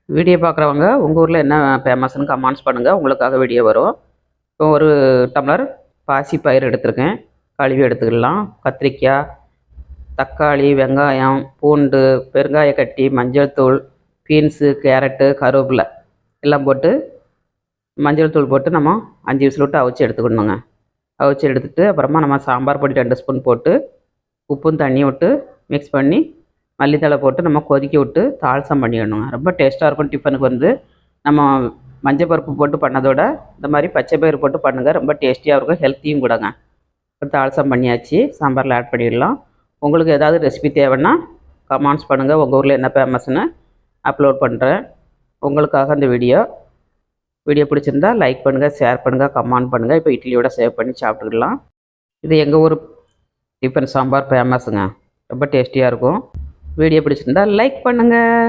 Video பார்க்குறவங்க உங்கள் ஊரில் என்ன ஃபேமஸ்னு கமெண்ட்ஸ் பண்ணுங்கள், உங்களுக்காக வீடியோ வரும். இப்போ ஒரு டம்ளர் பாசி பயிறு எடுத்துருக்கேன், கழுவி எடுத்துக்கலாம். கத்திரிக்காய், தக்காளி, வெங்காயம், பூண்டு, பெருங்காயக்கட்டி, மஞ்சள் தூள், பீன்ஸு, கேரட்டு, கருவேப்பிலை எல்லாம் போட்டு மஞ்சள் தூள் போட்டு நம்ம 5 விசில் விட்டு அவிச்சு எடுத்துக்கணுங்க. அவிச்சு எடுத்துகிட்டு அப்புறமா நம்ம சாம்பார் பொடி 2 ஸ்பூன் போட்டு உப்பும் தண்ணி விட்டு மிக்ஸ் பண்ணி மல்லித்தழை போட்டு நம்ம கொதிக்க விட்டு தாளிசம் பண்ணிடணுங்க. ரொம்ப டேஸ்ட்டாக இருக்கும். டிஃபனுக்கு வந்து நம்ம மஞ்சள் பருப்பு போட்டு பண்ணதோட இந்த மாதிரி பச்சை பயிறு போட்டு பண்ணுங்கள், ரொம்ப டேஸ்டியாக இருக்கும், ஹெல்த்தியும் கூடங்க. இப்போ தாளிசம் பண்ணியாச்சு, சாம்பாரில் ஆட் பண்ணிடலாம். உங்களுக்கு ஏதாவது ரெசிபி தேவைன்னா கமெண்ட்ஸ் பண்ணுங்கள், உங்கள் ஊரில் என்ன ஃபேமஸ்னு அப்லோட் பண்ணுறேன். உங்களுக்காக அந்த வீடியோ பிடிச்சிருந்தா லைக் பண்ணுங்கள், ஷேர் பண்ணுங்கள், கமெண்ட் பண்ணுங்கள். இப்போ இட்லியோட சேவ் பண்ணி சாப்பிட்டுக்கலாம். இது எங்கள் ஊர் டிஃபன் சாம்பார் ஃபேமஸுங்க, ரொம்ப டேஸ்டியாக இருக்கும். வீடியோ பிடிச்சிருந்தா லைக் பண்ணுங்கள்.